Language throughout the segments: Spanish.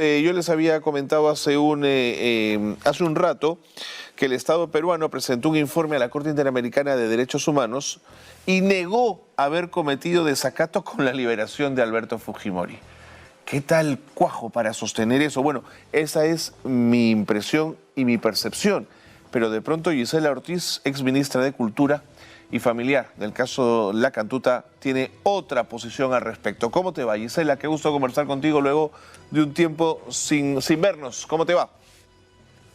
yo les había comentado hace un rato que el Estado peruano presentó un informe a la Corte Interamericana de Derechos Humanos y negó haber cometido desacato con la liberación de Alberto Fujimori. ¿Qué tal cuajo para sostener eso? Bueno, esa es mi impresión y mi percepción, pero de pronto Gisela Ortiz, exministra de Cultura y familiar del caso La Cantuta, tiene otra posición al respecto. ¿Cómo te va, Gisela? Qué gusto conversar contigo luego de un tiempo sin vernos. ¿Cómo te va?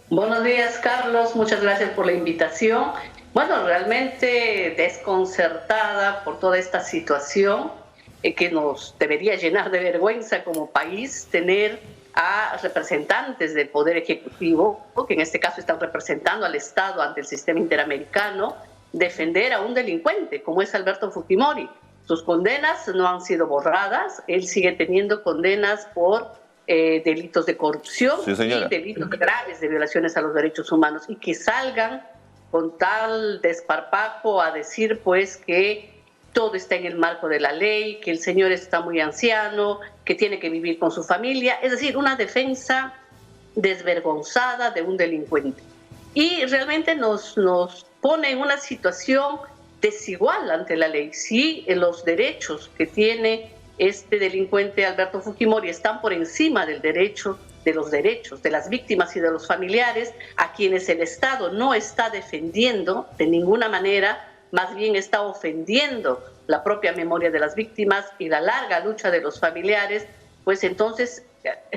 Buenos días, Carlos. Muchas gracias por la invitación. Bueno, realmente desconcertada por toda esta situación que nos debería llenar de vergüenza como país, tener a representantes del Poder Ejecutivo, que en este caso están representando al Estado ante el sistema interamericano, defender a un delincuente como es Alberto Fujimori. Sus condenas no han sido borradas, él sigue teniendo condenas por delitos de corrupción y delitos graves de violaciones a los derechos humanos, y que salgan con tal desparpajo a decir pues que todo está en el marco de la ley, que el señor está muy anciano, que tiene que vivir con su familia, es decir, una defensa desvergonzada de un delincuente. Y realmente nos pone en una situación desigual ante la ley. Si los derechos que tiene este delincuente Alberto Fujimori están por encima del derecho, de los derechos de las víctimas y de los familiares, a quienes el Estado no está defendiendo de ninguna manera, más bien está ofendiendo la propia memoria de las víctimas y la larga lucha de los familiares, pues entonces,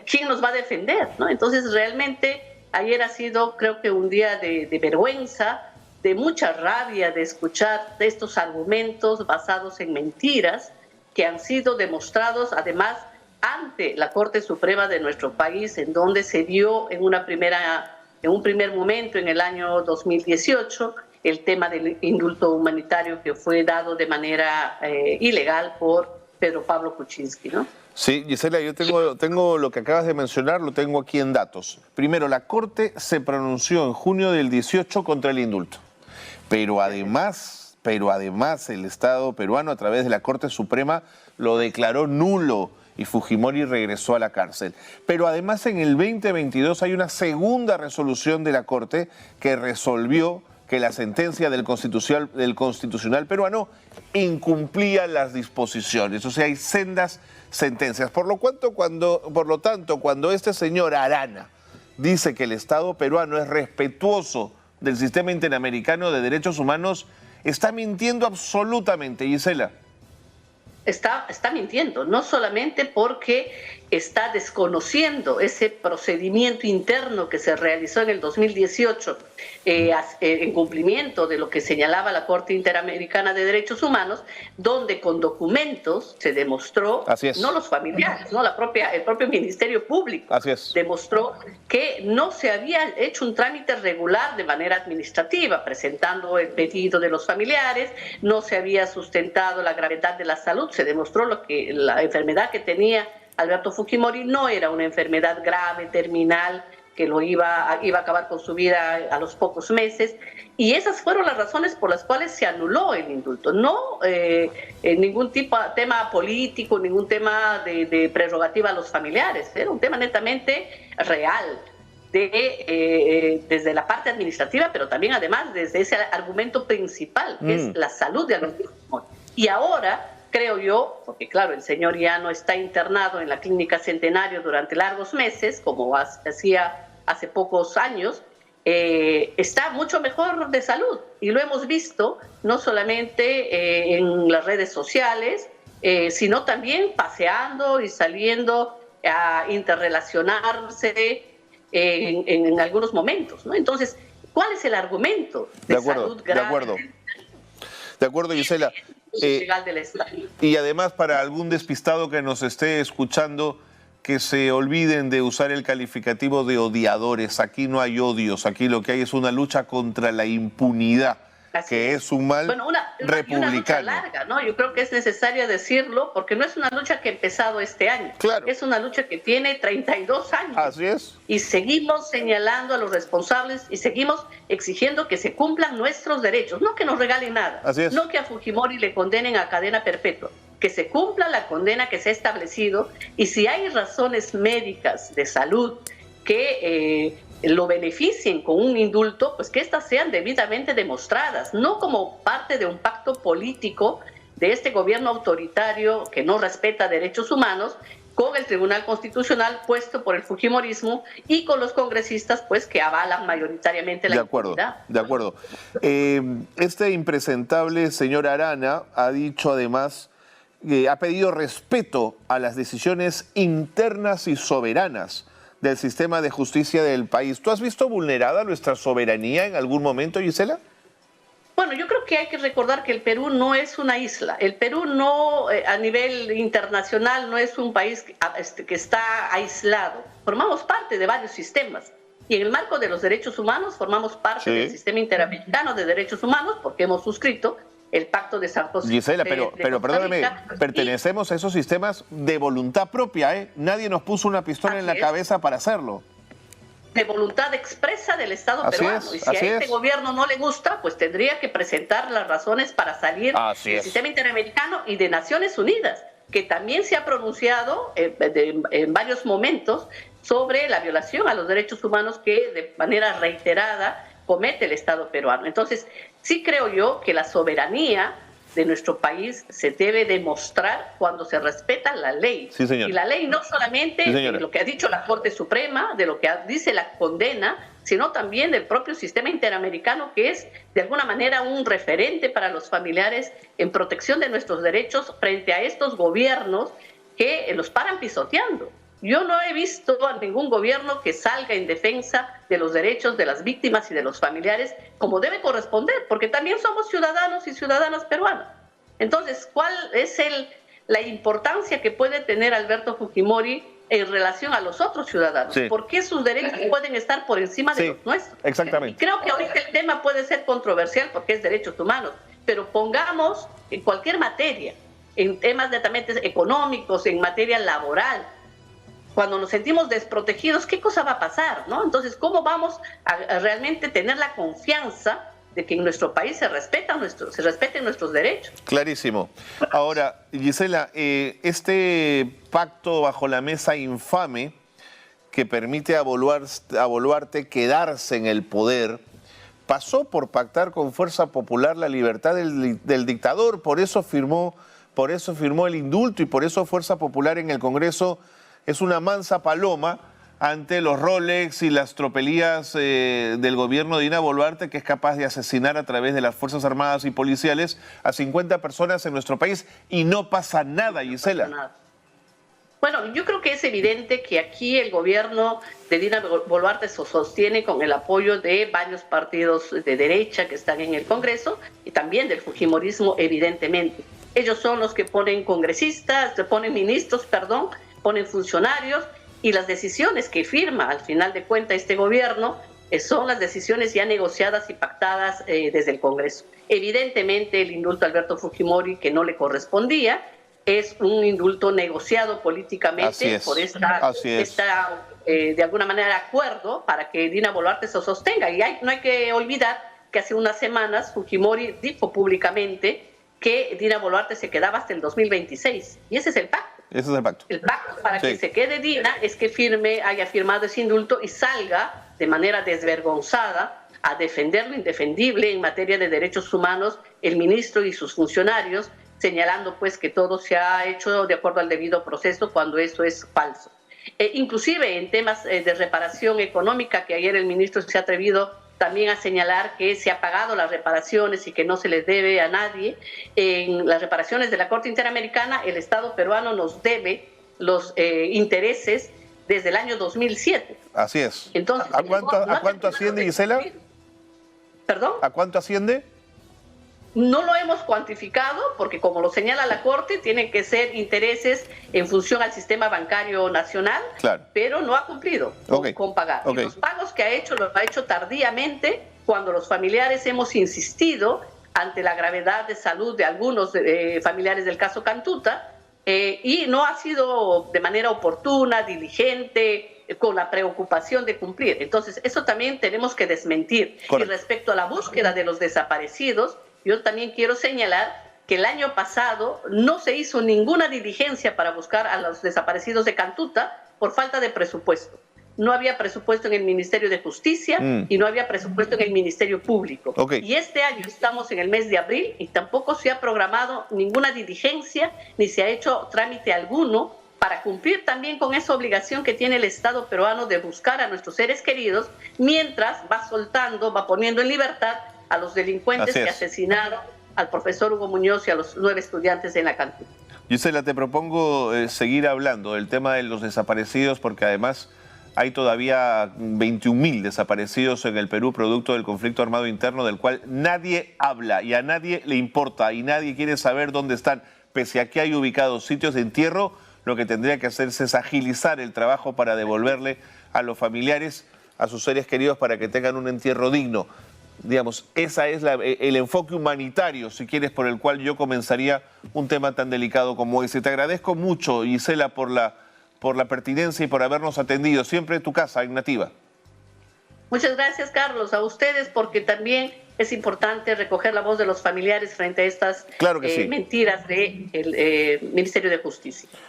¿quién nos va a defender, no? Entonces, realmente, ayer ha sido, creo que, un día de vergüenza, de mucha rabia de escuchar estos argumentos basados en mentiras que han sido demostrados, además, ante la Corte Suprema de nuestro país, en donde se dio en un primer momento, en el año 2018, el tema del indulto humanitario que fue dado de manera ilegal por Pedro Pablo Kuczynski, ¿no? Sí, Gisela, yo tengo lo que acabas de mencionar, lo tengo aquí en datos. Primero, la Corte se pronunció en junio del 18 contra el indulto, pero además el Estado peruano, a través de la Corte Suprema, lo declaró nulo y Fujimori regresó a la cárcel. Pero además, en el 2022 hay una segunda resolución de la Corte que resolvió que la sentencia del Constitucional peruano incumplía las disposiciones. O sea, hay sendas sentencias. Por lo tanto, cuando este señor Arana dice que el Estado peruano es respetuoso del sistema interamericano de derechos humanos, está mintiendo absolutamente, Gisela. Está mintiendo, no solamente porque está desconociendo ese procedimiento interno que se realizó en el 2018 en cumplimiento de lo que señalaba la Corte Interamericana de Derechos Humanos, donde con documentos se demostró, no los familiares, no el propio Ministerio Público demostró que no se había hecho un trámite regular de manera administrativa, presentando el pedido de los familiares, no se había sustentado la gravedad de la salud, se demostró que la enfermedad que tenía Alberto Fujimori no era una enfermedad grave, terminal, que lo iba a acabar con su vida a los pocos meses, y esas fueron las razones por las cuales se anuló el indulto. No ningún tema político, ningún tema de prerrogativa a los familiares, era un tema netamente real, desde la parte administrativa, pero también además desde ese argumento principal, que es la salud de Alberto Fujimori. Y ahora, creo yo, porque claro, el señor ya no está internado en la Clínica Centenario durante largos meses, como hacía hace pocos años, está mucho mejor de salud. Y lo hemos visto no solamente en las redes sociales, sino también paseando y saliendo a interrelacionarse en algunos momentos, ¿no? Entonces, ¿cuál es el argumento de salud grave? De acuerdo, Gisela. Y además, para algún despistado que nos esté escuchando, que se olviden de usar el calificativo de odiadores. Aquí no hay odios, aquí lo que hay es una lucha contra la impunidad, que es un mal republicano. Una lucha larga, ¿no? Yo creo que es necesario decirlo, porque no es una lucha que ha empezado este año. Claro. Es una lucha que tiene 32 años. Así es. Y seguimos señalando a los responsables y seguimos exigiendo que se cumplan nuestros derechos, no que nos regalen nada. Así es. No que a Fujimori le condenen a cadena perpetua, que se cumpla la condena que se ha establecido, y si hay razones médicas de salud que lo beneficien con un indulto, pues que éstas sean debidamente demostradas, no como parte de un pacto político de este gobierno autoritario que no respeta derechos humanos, con el Tribunal Constitucional puesto por el fujimorismo y con los congresistas pues que avalan mayoritariamente la impunidad. De acuerdo. Este impresentable señor Arana ha dicho además que ha pedido respeto a las decisiones internas y soberanas del sistema de justicia del país. ¿Tú has visto vulnerada nuestra soberanía en algún momento, Gisela? Bueno, yo creo que hay que recordar que el Perú no es una isla. El Perú no, a nivel internacional, no es un país que está aislado. Formamos parte de varios sistemas. Y en el marco de los derechos humanos formamos parte del sistema interamericano de derechos humanos porque hemos suscrito el Pacto de San José. Gisela, pero perdóname, pertenecemos a esos sistemas de voluntad propia, ¿eh? Nadie nos puso una pistola en la cabeza para hacerlo. De voluntad expresa del Estado peruano. Y si a este gobierno no le gusta, pues tendría que presentar las razones para salir del sistema interamericano y de Naciones Unidas, que también se ha pronunciado en varios momentos sobre la violación a los derechos humanos que de manera reiterada comete el Estado peruano. Entonces, sí creo yo que la soberanía de nuestro país se debe demostrar cuando se respeta la ley. Sí, señor. Y la ley no solamente de lo que ha dicho la Corte Suprema, de lo que dice la condena, sino también del propio sistema interamericano, que es de alguna manera un referente para los familiares en protección de nuestros derechos frente a estos gobiernos que los paran pisoteando. Yo no he visto a ningún gobierno que salga en defensa de los derechos de las víctimas y de los familiares como debe corresponder, porque también somos ciudadanos y ciudadanas peruanas. Entonces, ¿cuál es la importancia que puede tener Alberto Fujimori en relación a los otros ciudadanos? Sí. ¿Por qué sus derechos pueden estar por encima de los nuestros? Exactamente. Y creo que ahorita el tema puede ser controversial porque es derechos humanos, pero pongamos en cualquier materia, en temas netamente económicos, en materia laboral, cuando nos sentimos desprotegidos, ¿qué cosa va a pasar, no? Entonces, ¿cómo vamos a realmente tener la confianza de que en nuestro país se respeten nuestros derechos? Clarísimo. Ahora, Gisela, este pacto bajo la mesa infame que permite a Boluarte quedarse en el poder pasó por pactar con Fuerza Popular la libertad del dictador, por eso firmó el indulto y por eso Fuerza Popular en el Congreso es una mansa paloma ante los Rolex y las tropelías del gobierno de Dina Boluarte, que es capaz de asesinar a través de las Fuerzas Armadas y policiales a 50 personas en nuestro país y no pasa nada, Gisela. No pasa nada. Bueno, yo creo que es evidente que aquí el gobierno de Dina Boluarte se sostiene con el apoyo de varios partidos de derecha que están en el Congreso y también del fujimorismo, evidentemente. Ellos son los que ponen congresistas, ponen ministros, ponen funcionarios, y las decisiones que firma al final de cuentas este gobierno son las decisiones ya negociadas y pactadas desde el Congreso. Evidentemente el indulto a Alberto Fujimori, que no le correspondía, es un indulto negociado políticamente por de alguna manera acuerdo para que Dina Boluarte se sostenga. Y no hay que olvidar que hace unas semanas Fujimori dijo públicamente que Dina Boluarte se quedaba hasta el 2026, y ese es el pacto. Ese es el pacto. El pacto para que se quede Dina es que haya firmado ese indulto y salga de manera desvergonzada a defender lo indefendible en materia de derechos humanos el ministro y sus funcionarios, señalando pues que todo se ha hecho de acuerdo al debido proceso cuando eso es falso. Inclusive en temas de reparación económica, que ayer el ministro se ha atrevido también a señalar que se ha pagado las reparaciones y que no se les debe a nadie. En las reparaciones de la Corte Interamericana, el Estado peruano nos debe los intereses desde el año 2007. Así es. Entonces, ¿A cuánto asciende, Gisela? ¿Perdón? ¿A cuánto asciende? No lo hemos cuantificado porque, como lo señala la Corte, tienen que ser intereses en función al sistema bancario nacional, claro, pero no ha cumplido con pagar. Y los pagos que ha hecho, los ha hecho tardíamente, cuando los familiares hemos insistido ante la gravedad de salud de algunos familiares del caso Cantuta, y no ha sido de manera oportuna, diligente, con la preocupación de cumplir. Entonces, eso también tenemos que desmentir. Correcto. Y respecto a la búsqueda de los desaparecidos, yo también quiero señalar que el año pasado no se hizo ninguna diligencia para buscar a los desaparecidos de Cantuta por falta de presupuesto. No había presupuesto en el Ministerio de Justicia y no había presupuesto en el Ministerio Público. Y este año estamos en el mes de abril y tampoco se ha programado ninguna diligencia ni se ha hecho trámite alguno para cumplir también con esa obligación que tiene el Estado peruano de buscar a nuestros seres queridos, mientras va soltando, va poniendo en libertad a los delincuentes que asesinaron al profesor Hugo Muñoz y a los 9 estudiantes en la Cantuta. Gisela, te propongo seguir hablando del tema de los desaparecidos, porque además hay todavía 21.000 desaparecidos en el Perú producto del conflicto armado interno del cual nadie habla y a nadie le importa y nadie quiere saber dónde están. Pese a que hay ubicados sitios de entierro, lo que tendría que hacerse es agilizar el trabajo para devolverle a los familiares, a sus seres queridos, para que tengan un entierro digno. Digamos, ese es el enfoque humanitario, si quieres, por el cual yo comenzaría un tema tan delicado como ese. Te agradezco mucho, Gisela, por la pertinencia y por habernos atendido. Siempre en tu casa, en Nativa. Muchas gracias, Carlos, a ustedes, porque también es importante recoger la voz de los familiares frente a estas mentiras del Ministerio de Justicia.